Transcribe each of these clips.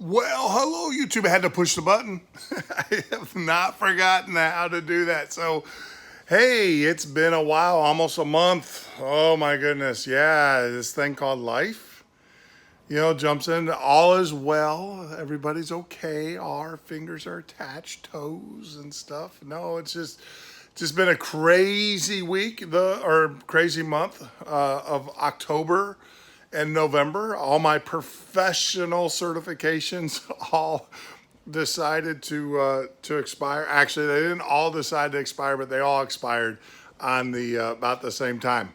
Well, hello, YouTube. I had to push the button. I have not forgotten how to do that. So, hey, it's been a while, almost a month. Oh my goodness. Yeah, this thing called life, jumps in. All is well. Everybody's okay. Our fingers are attached, toes and stuff. No, it's just been a crazy week, or crazy month of October and November. All my professional certifications all decided to expire. Actually, they didn't all decide to expire, but they all expired on the about the same time.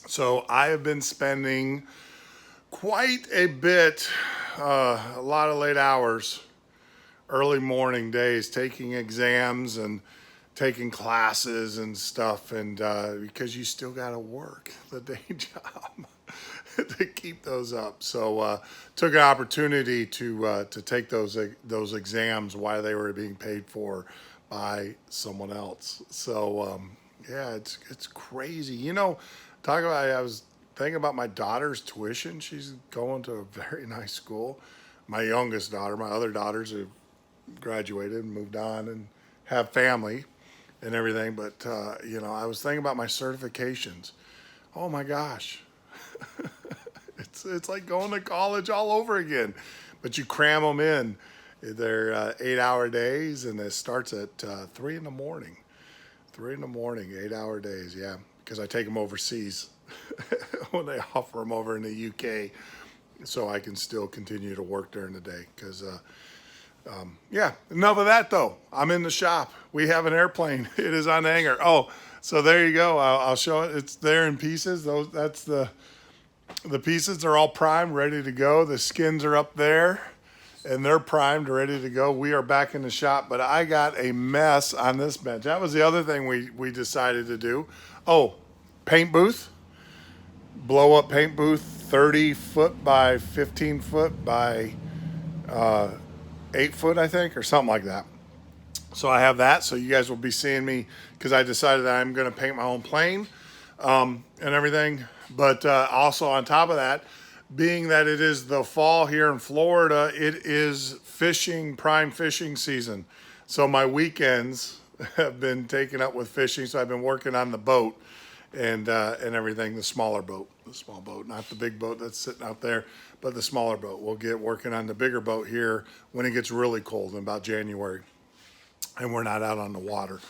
So I have been spending quite a bit, a lot of late hours, early morning days, taking exams and taking classes and stuff, and because you still got to work the day job to keep those up. So took an opportunity to take those exams while they were being paid for by someone else. So yeah, it's crazy. Talk about I was thinking about my daughter's tuition. She's going to a very nice school. My youngest daughter, my other daughters have graduated and moved on and have family and everything. But I was thinking about my certifications. Oh my gosh, it's like going to college all over again, but you cram them in. They're 8-hour days, and it starts at 3 in the morning. 3 in the morning, 8-hour days. Yeah, because I take them overseas when they offer them over in the UK, so I can still continue to work during the day. Because yeah, enough of that though. I'm in the shop. We have an airplane. It is on hanger. Oh, so there you go. I'll show it. It's there in pieces. That's the pieces are all primed, ready to go. The skins are up there, and they're primed, ready to go. We are back in the shop, but I got a mess on this bench. That was the other thing we decided to do. Oh, paint booth, blow up paint booth, 30 foot by 15 foot by 8 foot, I think, or something like that. So I have that. So you guys will be seeing me because I decided that I'm going to paint my own plane and everything. But also on top of that, being that it is the fall here in Florida, it is prime fishing season. So my weekends have been taken up with fishing. So I've been working on the boat and everything, the small boat, not the big boat that's sitting out there, but the smaller boat. We'll get working on the bigger boat here when it gets really cold in about January, and we're not out on the water.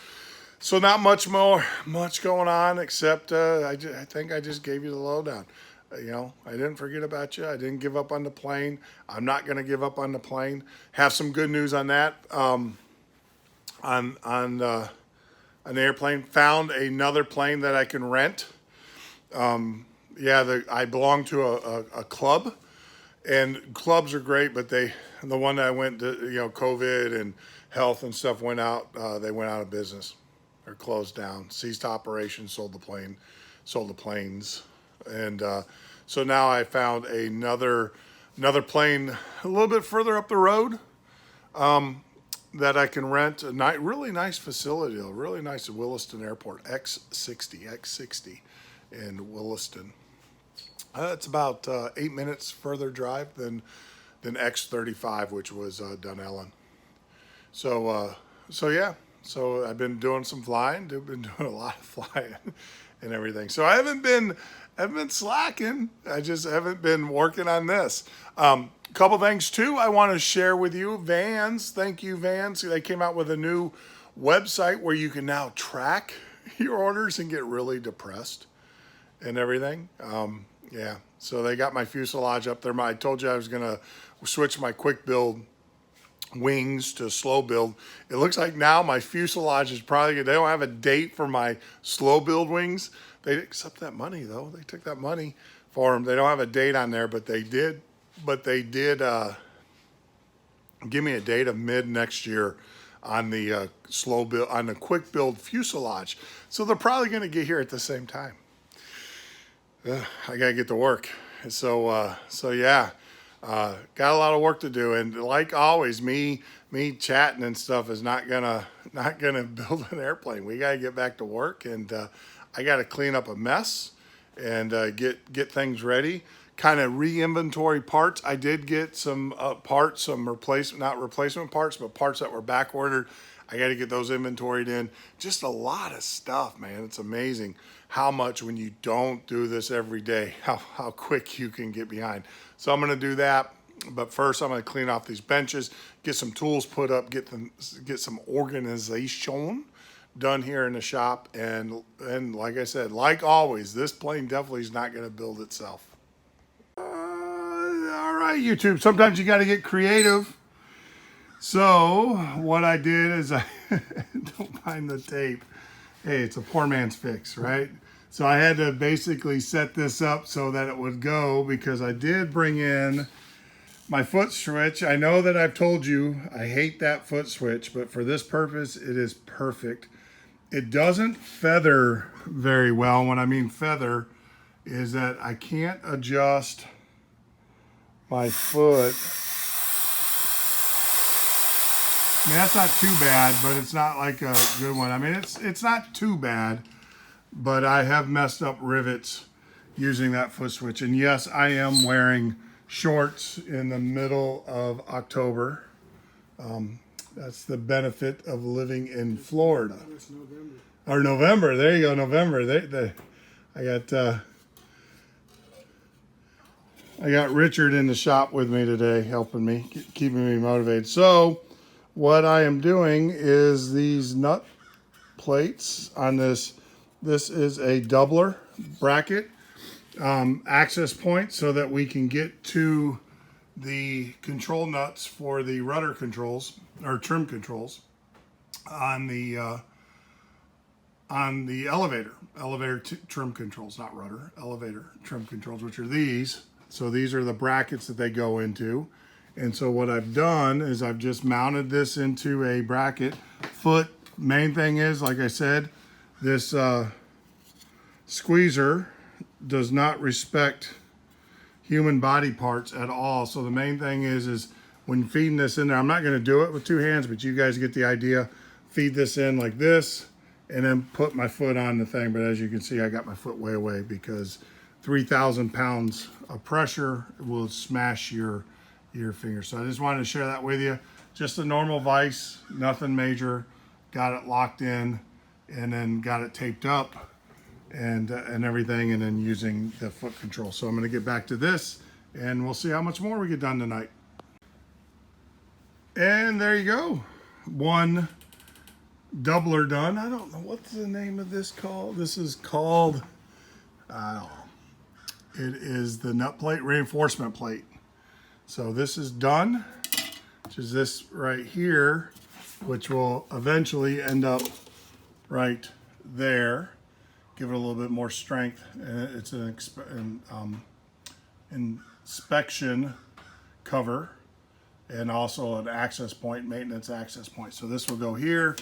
So not much going on, except I think I just gave you the lowdown. I didn't forget about you. I didn't give up on the plane. I'm not going to give up on the plane. Have some good news on that. On an airplane. Found another plane that I can rent. I belong to a club, and clubs are great, but the one that I went to, COVID and health and stuff went out. They went out of business or closed down, ceased operations, sold the planes, and so now I found another plane a little bit further up the road. That I can rent. Really nice facility, though. Really nice at Williston Airport, X60 in Williston. It's about 8 minutes further drive than X35, which was Dunellen. So yeah. So I've been doing some flying. I've been doing a lot of flying and everything. So I haven't been slacking. I just haven't been working on this. Couple things too I want to share with you. Vans, thank you Vans. They came out with a new website where you can now track your orders and get really depressed and everything. Yeah, so they got my fuselage up there. I told you I was gonna switch my quick build wings to slow build. It looks like now my fuselage is probably, they don't have a date for my slow build wings. They accept that money though. They took that money for them. They don't have a date on there, but they did give me a date of mid next year on the slow build, on the quick build fuselage. So they're probably going to get here at the same time. I got to get to work. So yeah, got a lot of work to do. And like always, me chatting and stuff is not gonna build an airplane. We got to get back to work, and I got to clean up a mess and get things ready. kind of re-inventory parts. I did get some parts, some not replacement parts, but parts that were back ordered. I got to get those inventoried in. Just a lot of stuff, man. It's amazing how much, when you don't do this every day, how quick you can get behind. So I'm going to do that. But first, I'm going to clean off these benches, get some tools put up, get some organization done here in the shop. And like I said, like always, this plane definitely is not going to build itself. All right, YouTube. Sometimes you got to get creative. So what I did is I don't mind the tape. Hey, it's a poor man's fix, right? So I had to basically set this up so that it would go, because I did bring in my foot switch. I know that I've told you I hate that foot switch, but for this purpose, it is perfect. It doesn't feather very well. When I mean feather, is that I can't adjust my foot. I mean, that's not too bad, but it's not like a good one. I mean, it's not too bad, but I have messed up rivets using that foot switch. And yes, I am wearing shorts in the middle of October. That's the benefit of living in Florida. It's November. Or November. There you go, November. I got Richard in the shop with me today, helping me, keeping me motivated. So what I am doing is these nut plates on this. This is a doubler bracket access point, so that we can get to the control nuts for the rudder controls or trim controls on the elevator trim controls, not rudder, elevator trim controls, which are these. So these are the brackets that they go into. And so what I've done is I've just mounted this into a bracket. Main thing is, like I said, this squeezer does not respect human body parts at all. So the main thing is when feeding this in there, I'm not going to do it with two hands, but you guys get the idea. Feed this in like this, and then put my foot on the thing. But as you can see, I got my foot way away, because 3,000 pounds of pressure will smash your finger. So I just wanted to share that with you. Just a normal vise, nothing major. Got it locked in, and then got it taped up and everything, and then using the foot control. So I'm going to get back to this, and we'll see how much more we get done tonight. And there you go. One doubler done. I don't know, what's the name of this called? This is called, it is the nut plate reinforcement plate. So this is done, which is this right here, which will eventually end up right there. Give it a little bit more strength. It's an inspection cover, and also an access point, maintenance access point. So this will go here.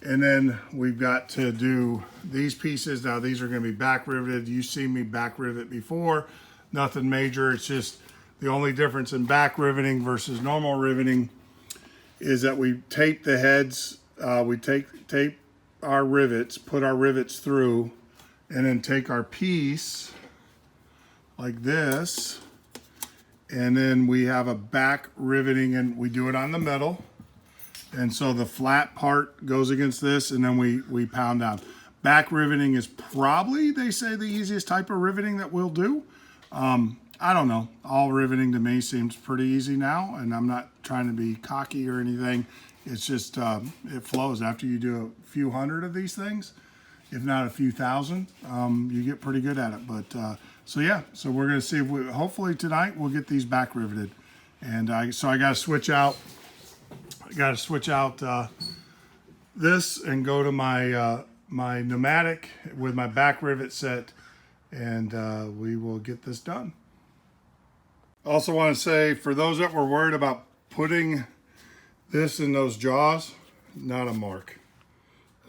And then we've got to do these pieces. Now these are going to be back riveted. You've seen me back rivet before. Nothing major. It's just the only difference in back riveting versus normal riveting is that we tape the heads. We tape our rivets, put our rivets through, and then take our piece like this. And then we have a back riveting, and we do it on the metal. And so the flat part goes against this, and then we pound down. Back riveting is probably, they say, the easiest type of riveting that we'll do. I don't know. All riveting to me seems pretty easy now, and I'm not trying to be cocky or anything. It's just, it flows. After you do a few hundred of these things, if not a few thousand, you get pretty good at it. But so yeah, so we're going to see if hopefully tonight we'll get these back riveted. And I got to switch out. I got to switch out this and go to my my pneumatic with my back rivet set, and we will get this done. Also want to say, for those that were worried about putting this in those jaws, not a mark.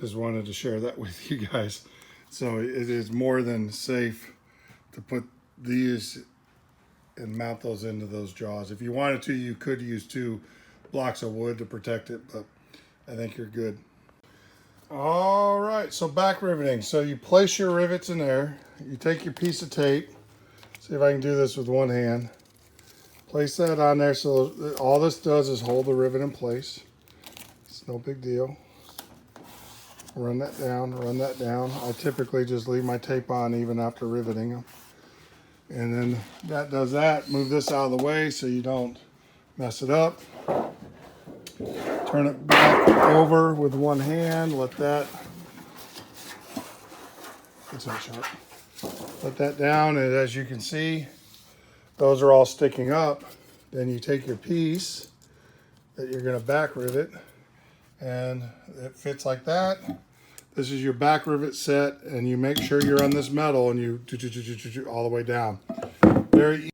Just wanted to share that with you guys. So it is more than safe to put these and mount those into those jaws. If you wanted to, you could use 2 blocks of wood to protect it, but I think you're good. All right, so back riveting. So you place your rivets in there. You take your piece of tape, See if I can do this with one hand. Place that on there so all this does is hold the rivet in place. It's no big deal. Run that down, run that down. I typically just leave my tape on even after riveting them. And then that does that. Move this out of the way so you don't mess it up. Turn it back over with one hand. Let that, it's not sharp. Let that down, and as you can see, those are all sticking up. Then you take your piece that you're going to back rivet, and it fits like that. This is your back rivet set, and you make sure you're on this metal and you all the way down. Very